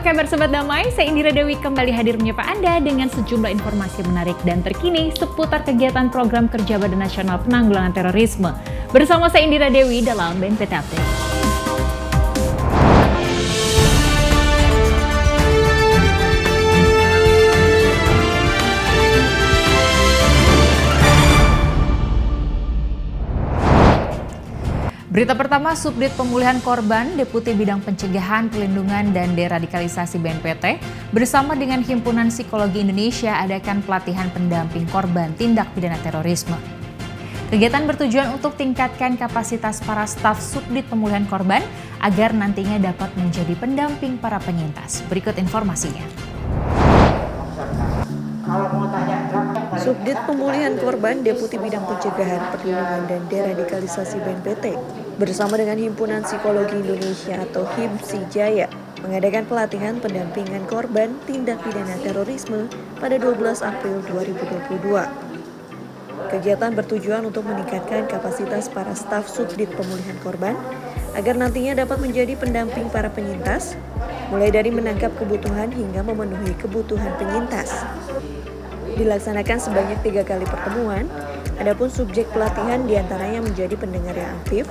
kabar Sobat Damai? Saya Indira Dewi kembali hadir menyapa Anda dengan sejumlah informasi menarik dan terkini seputar kegiatan program kerja Badan Nasional Penanggulangan Terorisme. Bersama saya Indira Dewi dalam BNPT Update. Berita pertama, Subdit Pemulihan Korban, Deputi Bidang Pencegahan, Perlindungan, dan Deradikalisasi BNPT bersama dengan Himpunan Psikologi Indonesia adakan pelatihan pendamping korban tindak pidana terorisme. Kegiatan bertujuan untuk tingkatkan kapasitas para staf Subdit Pemulihan Korban agar nantinya dapat menjadi pendamping para penyintas. Berikut informasinya. Subdit Pemulihan Korban, Deputi Bidang Pencegahan, Perlindungan, dan Deradikalisasi BNPT bersama dengan Himpunan Psikologi Indonesia atau HIPSI Jaya mengadakan pelatihan pendampingan korban tindak pidana terorisme pada 12 April 2022. Kegiatan bertujuan untuk meningkatkan kapasitas para staf Subdit Pemulihan Korban agar nantinya dapat menjadi pendamping para penyintas, mulai dari menangkap kebutuhan hingga memenuhi kebutuhan penyintas. Dilaksanakan sebanyak 3 kali pertemuan, adapun subjek pelatihan diantaranya menjadi pendengar yang aktif,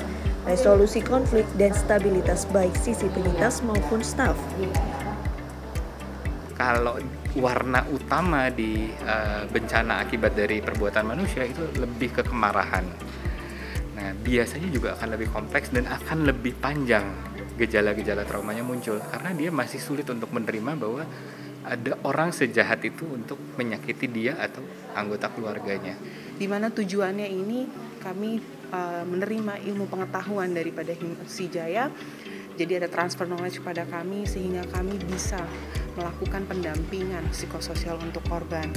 resolusi konflik, dan stabilitas baik sisi penyintas maupun staf. Kalau warna utama di bencana akibat dari perbuatan manusia itu lebih ke kemarahan. Nah, biasanya juga akan lebih kompleks dan akan lebih panjang gejala-gejala traumanya muncul karena dia masih sulit untuk menerima bahwa ada orang sejahat itu untuk menyakiti dia atau anggota keluarganya. Di mana tujuannya ini kami menerima ilmu pengetahuan daripada HIPSI Jaya. Jadi ada transfer knowledge pada kami sehingga kami bisa melakukan pendampingan psikososial untuk korban.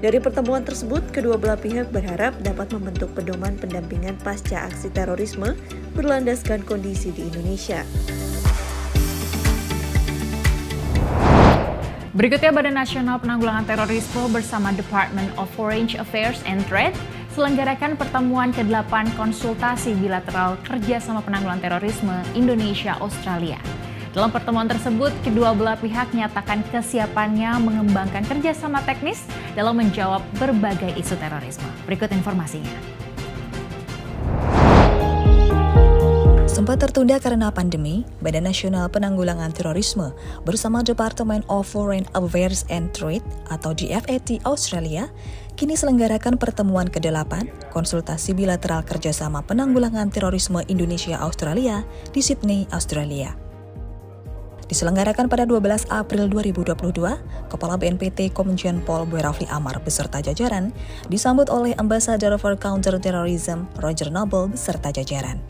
Dari pertemuan tersebut, kedua belah pihak berharap dapat membentuk pedoman pendampingan pasca aksi terorisme berlandaskan kondisi di Indonesia. Berikutnya, Badan Nasional Penanggulangan Terorisme bersama Department of Foreign Affairs and Trade selenggarakan pertemuan ke-8 konsultasi bilateral kerjasama penanggulangan terorisme Indonesia-Australia. Dalam pertemuan tersebut, kedua belah pihak nyatakan kesiapannya mengembangkan kerjasama teknis dalam menjawab berbagai isu terorisme. Berikut informasinya. Sempat tertunda karena pandemi, Badan Nasional Penanggulangan Terorisme bersama Department of Foreign Affairs and Trade atau DFAT Australia kini selenggarakan pertemuan ke-8 konsultasi bilateral kerjasama penanggulangan terorisme Indonesia-Australia di Sydney, Australia. Diselenggarakan pada 12 April 2022, Kepala BNPT Komjen Pol Boy Rafli Amar beserta jajaran disambut oleh Ambassador for Counter-Terrorism Roger Noble beserta jajaran.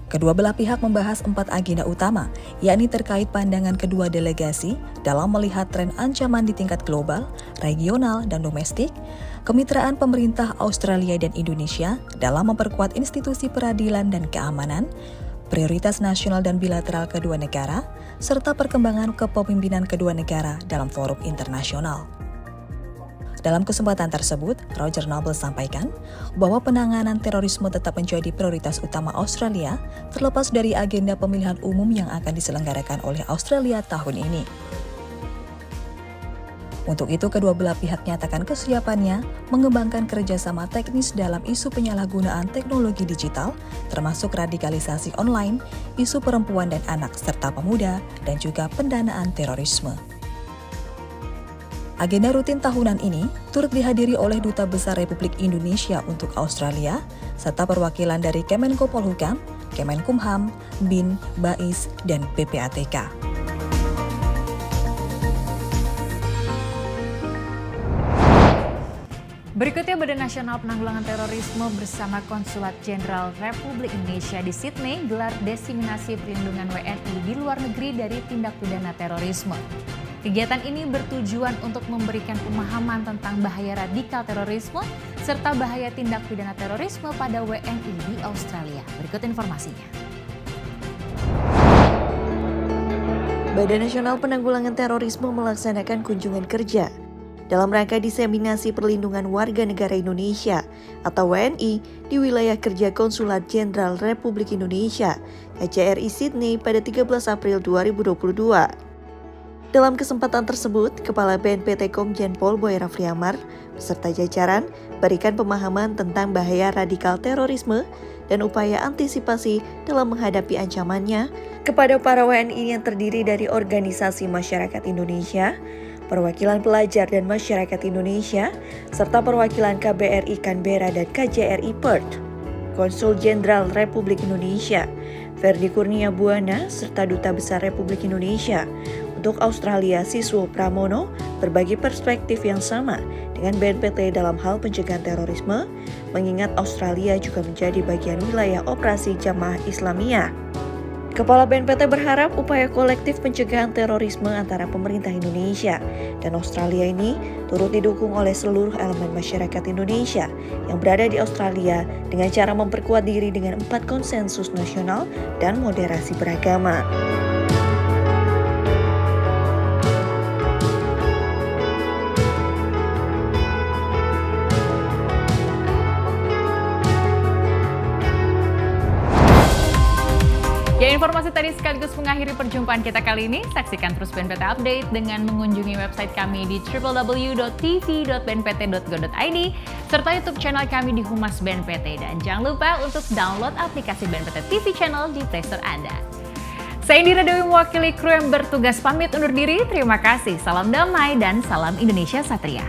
Kedua belah pihak membahas 4 agenda utama, yakni terkait pandangan kedua delegasi dalam melihat tren ancaman di tingkat global, regional, dan domestik, kemitraan pemerintah Australia dan Indonesia dalam memperkuat institusi peradilan dan keamanan, prioritas nasional dan bilateral kedua negara, serta perkembangan kepemimpinan kedua negara dalam forum internasional. Dalam kesempatan tersebut, Roger Noble sampaikan bahwa penanganan terorisme tetap menjadi prioritas utama Australia terlepas dari agenda pemilihan umum yang akan diselenggarakan oleh Australia tahun ini. Untuk itu, kedua belah pihak nyatakan kesiapannya mengembangkan kerjasama teknis dalam isu penyalahgunaan teknologi digital, termasuk radikalisasi online, isu perempuan dan anak serta pemuda, dan juga pendanaan terorisme. Agenda rutin tahunan ini turut dihadiri oleh Duta Besar Republik Indonesia untuk Australia, serta perwakilan dari Kemenko Polhukam, Kemenkumham, BIN, BAIS, dan PPATK. Berikutnya, Badan Nasional Penanggulangan Terorisme bersama Konsulat Jenderal Republik Indonesia di Sydney gelar diseminasi perlindungan WNI di luar negeri dari tindak pidana terorisme. Kegiatan ini bertujuan untuk memberikan pemahaman tentang bahaya radikal terorisme serta bahaya tindak pidana terorisme pada WNI di Australia. Berikut informasinya. Badan Nasional Penanggulangan Terorisme melaksanakan kunjungan kerja dalam rangka diseminasi perlindungan warga negara Indonesia atau WNI di wilayah kerja Konsulat Jenderal Republik Indonesia KJRI Sydney pada 13 April 2022. Dalam kesempatan tersebut, Kepala BNPT Komjen Pol Boy Rafli Amar beserta jajaran berikan pemahaman tentang bahaya radikal terorisme dan upaya antisipasi dalam menghadapi ancamannya kepada para WNI yang terdiri dari organisasi masyarakat Indonesia, perwakilan pelajar dan masyarakat Indonesia, serta perwakilan KBRI Canberra dan KJRI Perth, Konsul Jenderal Republik Indonesia, Ferdi Kurnia Buana, serta Duta Besar Republik Indonesia untuk Australia Siswo Pramono berbagi perspektif yang sama dengan BNPT dalam hal pencegahan terorisme, mengingat Australia juga menjadi bagian wilayah operasi Jamaah Islamiyah. Kepala BNPT berharap upaya kolektif pencegahan terorisme antara pemerintah Indonesia dan Australia ini turut didukung oleh seluruh elemen masyarakat Indonesia yang berada di Australia dengan cara memperkuat diri dengan 4 konsensus nasional dan moderasi beragama. Ya, informasi tadi sekaligus mengakhiri perjumpaan kita kali ini. Saksikan terus BNPT Update dengan mengunjungi website kami di www.tv.bnpt.go.id serta YouTube channel kami di Humas BNPT. Dan jangan lupa untuk download aplikasi BNPT TV Channel di Play Store Anda. Saya Indira Dewi mewakili kru yang bertugas pamit undur diri. Terima kasih, salam damai dan salam Indonesia Satria.